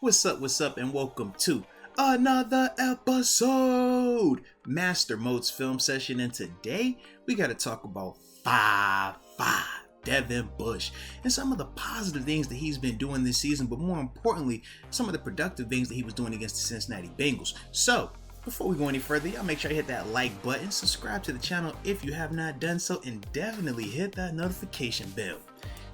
What's up, and welcome to another episode, Master Moats Film Session. And today, we got to talk about 5-5 Devin Bush and some of the positive things that he's been doing this season, but more importantly, some of the productive things that he was doing against the Cincinnati Bengals. So, before we go any further, y'all make sure you hit that like button, subscribe to the channel if you have not done so, and definitely hit that notification bell.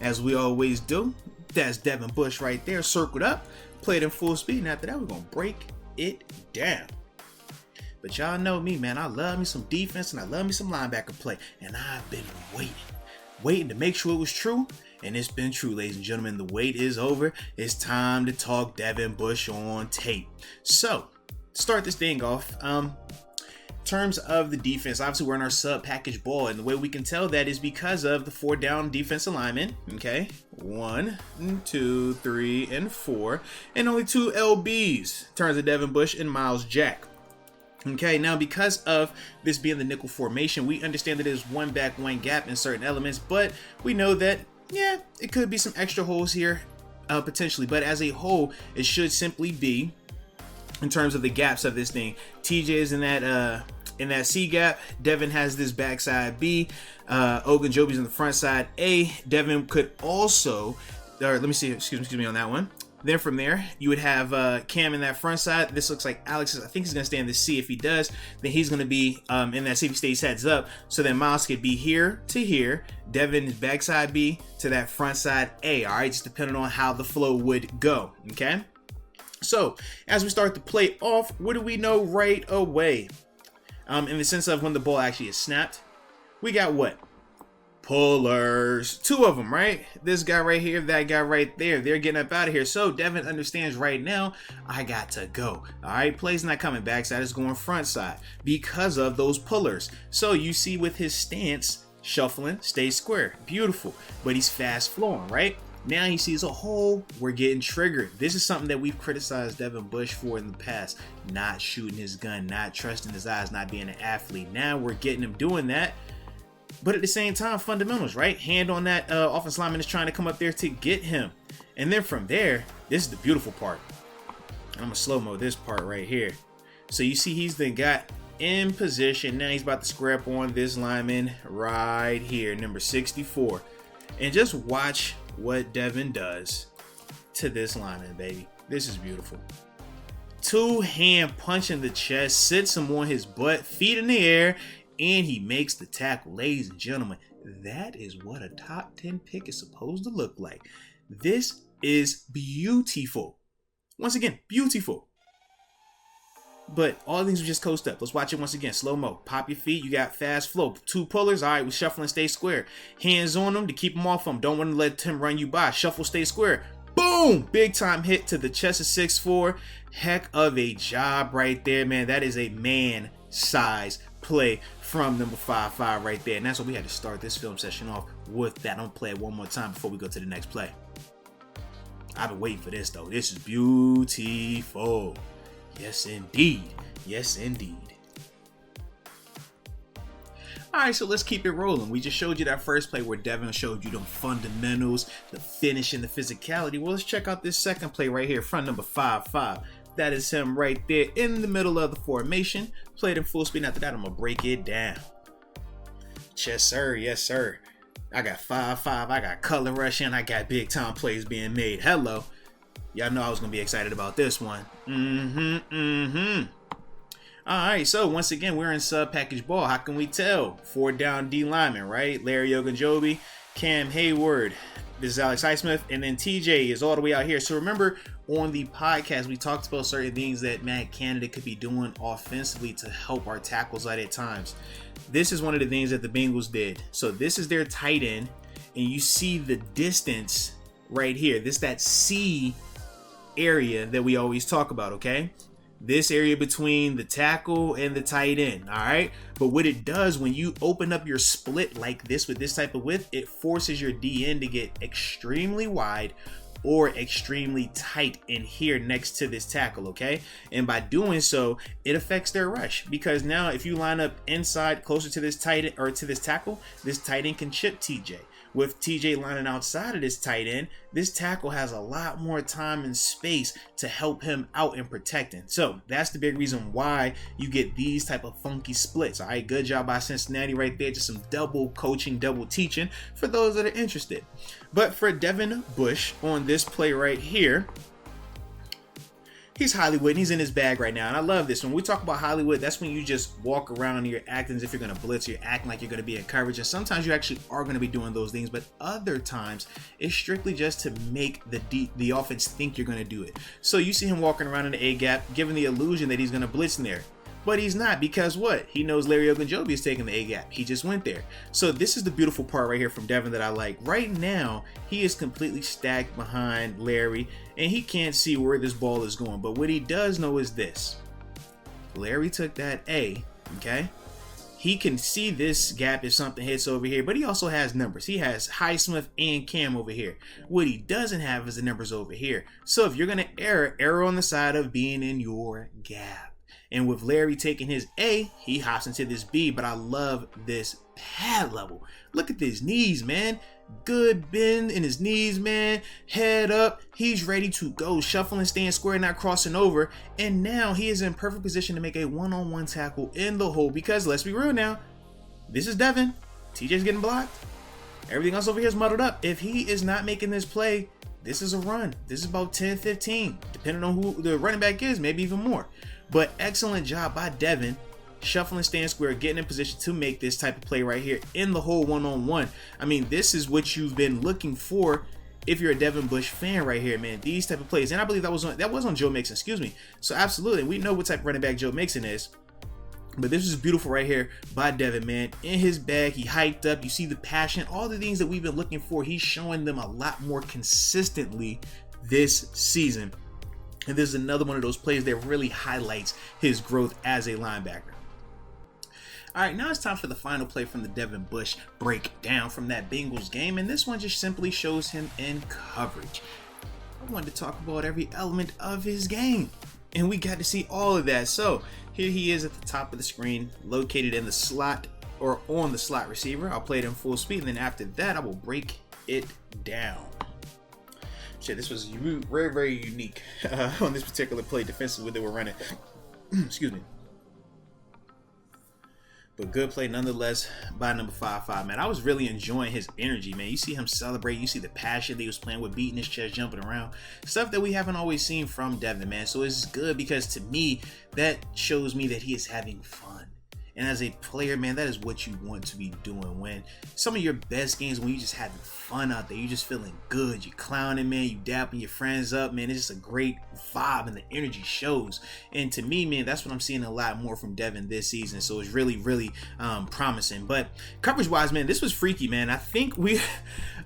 As we always do, that's Devin Bush right there, circled up, played in full speed, and after that, we're going to break it down. But y'all know me, man. I love me some defense, and I love me some linebacker play, and I've been waiting to make sure it was true, and it's been true, ladies and gentlemen. The wait is over. It's time to talk Devin Bush on tape. So, to start this thing off, in terms of the defense, obviously we're in our sub package ball, and the way we can tell that is because of the 4 down defense alignment. Okay, 1, 2, 3, and 4, and only 2 LBs in terms of Devin Bush and Miles Jack. Okay, now because of this being the nickel formation, we understand that there's 1 back, 1 gap in certain elements, but we know that, yeah, it could be some extra holes here, potentially, but as a whole, it should simply be, in terms of the gaps of this thing, TJ is in that C gap, Devin has this backside B, Ogunjobi's in the front side A. Devin could also, or let me see, excuse me on that one. Then from there, you would have Cam in that front side. This looks like Alex I think he's going to stay in the C. If he does, then he's going to be in that C if he stays heads up. So then Miles could be here to here. Devin is backside B to that front side A. All right, just depending on how the flow would go. Okay. So as we start to play off, what do we know right away? In the sense of when the ball actually is snapped, we got what? Pullers. 2 of them, right? This guy right here, that guy right there. They're getting up out of here. So Devin understands right now, I got to go. All right, play's not coming backside, it's going front side because of those pullers. So you see with his stance, shuffling, stays square. Beautiful. But he's fast flowing, right? Now he sees a hole, we're getting triggered. This is something that we've criticized Devin Bush for in the past. Not shooting his gun, not trusting his eyes, not being an athlete. Now we're getting him doing that. But at the same time, fundamentals, right? Hand on that offensive lineman is trying to come up there to get him. And then from there, this is the beautiful part. I'm going to slow-mo this part right here. So you see he's then got in position. Now he's about to square up on this lineman right here, number 64. And just watch what Devin does to this lineman, baby. This is beautiful. 2-hand punch in the chest, sits him on his butt, feet in the air, and he makes the tackle. Ladies and gentlemen, that is what a top 10 pick is supposed to look like. This is beautiful. Once again, beautiful. But all things will just coast up. Let's watch it once again. Slow-mo. Pop your feet. You got fast flow. 2 pullers. All right, we shuffle and stay square. Hands on them to keep him off them. Don't want to let him run you by. Shuffle, stay square. Boom! Big time hit to the chest of 6'4". Heck of a job right there, man. That is a man-size play from number 5-5 right there. And that's what we had to start this film session off with that. I'm going to play it one more time before we go to the next play. I've been waiting for this, though. This is beautiful. Yes, indeed. Yes, indeed. All right, so let's keep it rolling. We just showed you that first play where Devin showed you the fundamentals, the finish, and the physicality. Well, let's check out this second play right here, front number 5-5. That is him right there in the middle of the formation. Played in full speed. After that, I'm going to break it down. Yes, sir. Yes, sir. I got 5-5. I got color rushing. I got big time plays being made. Hello. Y'all know I was going to be excited about this one. All right, so once again, we're in sub-package ball. How can we tell? 4 down D linemen, right? Larry Ogunjobi, Cam Hayward. This is Alex Highsmith, and then TJ is all the way out here. So remember, on the podcast, we talked about certain things that Matt Canada could be doing offensively to help our tackles out at times. This is one of the things that the Bengals did. So this is their tight end, and you see the distance right here. This that C area that we always talk about, okay? This area between the tackle and the tight end, all right? But what it does when you open up your split like this with this type of width, it forces your DN to get extremely wide or extremely tight in here next to this tackle, okay? And by doing so, it affects their rush, because now if you line up inside closer to this tight end or to this tackle, this tight end can chip TJ. With TJ lining outside of this tight end, this tackle has a lot more time and space to help him out in protecting. So that's the big reason why you get these type of funky splits. All right, good job by Cincinnati right there. Just some double coaching, double teaching for those that are interested. But for Devin Bush on this play right here, he's Hollywood and he's in his bag right now. And I love this. When we talk about Hollywood, that's when you just walk around and you're acting as if you're going to blitz. You're acting like you're going to be in coverage. And sometimes you actually are going to be doing those things. But other times, it's strictly just to make the offense think you're going to do it. So you see him walking around in the A-gap, giving the illusion that he's going to blitz in there. But he's not, because what? He knows Larry Ogunjobi is taking the A-gap. He just went there. So this is the beautiful part right here from Devin that I like. Right now, he is completely stacked behind Larry, and he can't see where this ball is going. But what he does know is this. Larry took that A, okay? He can see this gap if something hits over here, but he also has numbers. He has Highsmith and Cam over here. What he doesn't have is the numbers over here. So if you're going to err on the side of being in your gap. And with Larry taking his A, he hops into this B, but I love this pad level. Look at his knees, man. Good bend in his knees, man. Head up. He's ready to go. Shuffling, staying square, not crossing over. And now he is in perfect position to make a one-on-one tackle in the hole, because let's be real now. This is Devin. TJ's getting blocked. Everything else over here is muddled up. If he is not making this play, this is a run. This is about 10-15, depending on who the running back is, maybe even more. But excellent job by Devin, shuffling, stand square, getting in position to make this type of play right here in the whole one-on-one. I mean, this is what you've been looking for if you're a Devin Bush fan right here, man. These type of plays. And I believe that was on Joe Mixon, excuse me. So absolutely, we know what type of running back Joe Mixon is. But this is beautiful right here by Devin, man. In his bag, he hyped up. You see the passion, all the things that we've been looking for. He's showing them a lot more consistently this season. And this is another one of those plays that really highlights his growth as a linebacker. All right, now it's time for the final play from the Devin Bush breakdown from that Bengals game. And this one just simply shows him in coverage. I wanted to talk about every element of his game, and we got to see all of that. So here he is at the top of the screen, located in the slot or on the slot receiver. I'll play it in full speed, and then after that, I will break it down. Shit, this was very, very unique on this particular play defensively they were running. Excuse me. But good play nonetheless by number 5'5", man. I was really enjoying his energy, man. You see him celebrate. You see the passion that he was playing with, beating his chest, jumping around. Stuff that we haven't always seen from Devin, man. So it's good because to me, that shows me that he is having fun. And as a player, man, that is what you want to be doing. When some of your best games, when you just having fun out there, you just feeling good, you clowning, man, you dapping your friends up, man. It's just a great vibe and the energy shows. And to me, man, that's what I'm seeing a lot more from Devin this season. So it's really, really promising. But coverage wise, man, this was freaky, man. I think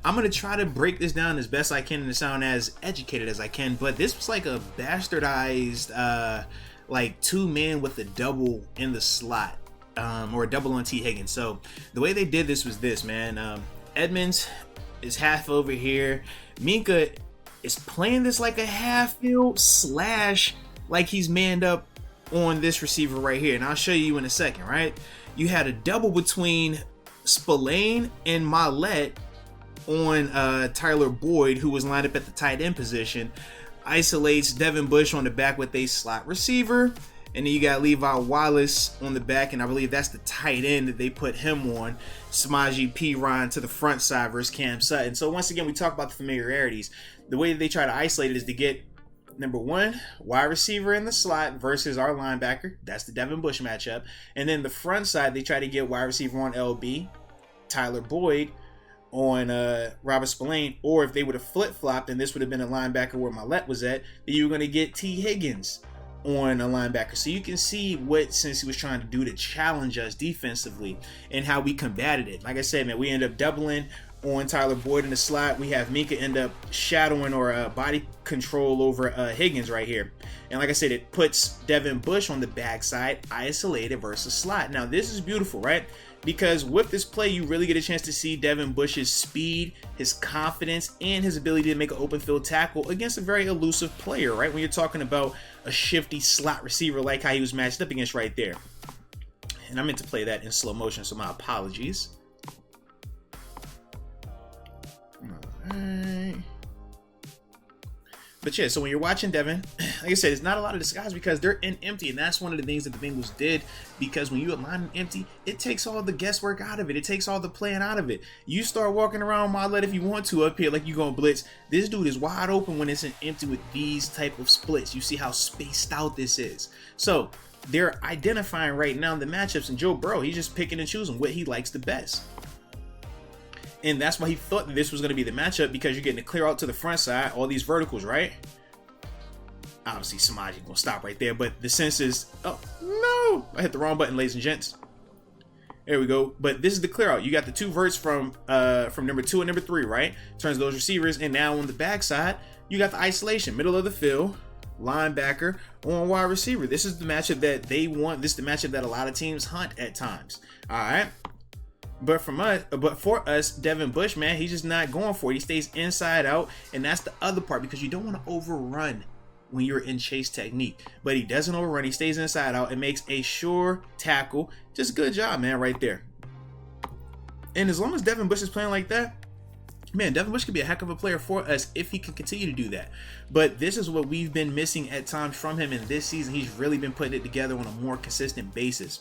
I'm going to try to break this down as best I can and to sound as educated as I can. But this was like a bastardized, like two men with a double in the slot. Or a double on T. Higgins. So the way they did this was this, man. Edmonds is half over here. Minka is playing this like a half field / like he's manned up on this receiver right here. And I'll show you in a second, right? You had a double between Spillane and Mollett on Tyler Boyd, who was lined up at the tight end position. Isolates Devin Bush on the back with a slot receiver. And then you got Levi Wallace on the back, and I believe that's the tight end that they put him on. Samaje Perine to the front side versus Cam Sutton. So once again, we talk about the familiarities. The way that they try to isolate it is to get, number one, wide receiver in the slot versus our linebacker. That's the Devin Bush matchup. And then the front side, they try to get wide receiver on LB, Tyler Boyd on Robert Spillane. Or if they would have flip-flopped, and this would have been a linebacker where Mollett was at, then you were going to get T. Higgins on a linebacker. So you can see what Cincy was trying to do to challenge us defensively and how we combated it. Like I said, man, we end up doubling on Tyler Boyd in the slot. We have Minka end up shadowing or body control over Higgins right here. And like I said, it puts Devin Bush on the backside, isolated versus slot. Now this is beautiful, right? Because with this play, you really get a chance to see Devin Bush's speed, his confidence, and his ability to make an open field tackle against a very elusive player, right? When you're talking about a shifty slot receiver like how he was matched up against right there. And I meant to play that in slow motion, so my apologies. Alright. But yeah, so when you're watching Devin, like I said, it's not a lot of disguise because they're in empty, and that's one of the things that the Bengals did, because when you align in empty, it takes all the guesswork out of it. It takes all the playing out of it. You start walking around Motlett if you want to up here like you going blitz. This dude is wide open when it's in empty with these type of splits. You see how spaced out this is. So they're identifying right now the matchups, and Joe Burrow, he's just picking and choosing what he likes the best. And that's why he thought that this was going to be the matchup, because you're getting to clear out to the front side, all these verticals, right? Obviously, Samaji's going to stop right there, but the sense is, oh, no! I hit the wrong button, ladies and gents. There we go. But this is the clear out. You got the two verts from number 2 and number 3, right? Turns those receivers, and now on the backside, you got the isolation, middle of the field, linebacker on wide receiver. This is the matchup that they want. This is the matchup that a lot of teams hunt at times. All right. But for us, Devin Bush, man, he's just not going for it. He stays inside out, and that's the other part, because you don't want to overrun when you're in chase technique. But he doesn't overrun. He stays inside out and makes a sure tackle. Just good job, man, right there. And as long as Devin Bush is playing like that, man, Devin Bush could be a heck of a player for us if he can continue to do that. But this is what we've been missing at times from him, and this season he's really been putting it together on a more consistent basis.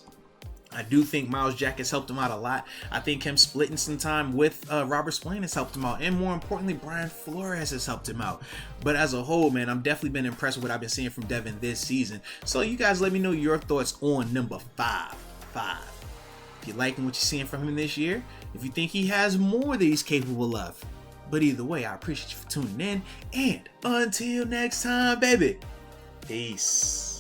I do think Miles Jack has helped him out a lot. I think him splitting some time with Robert Spillane has helped him out. And more importantly, Brian Flores has helped him out. But as a whole, man, I've definitely been impressed with what I've been seeing from Devin this season. So you guys let me know your thoughts on number 5. If you're liking what you're seeing from him this year, if you think he has more that he's capable of. But either way, I appreciate you for tuning in. And until next time, baby. Peace.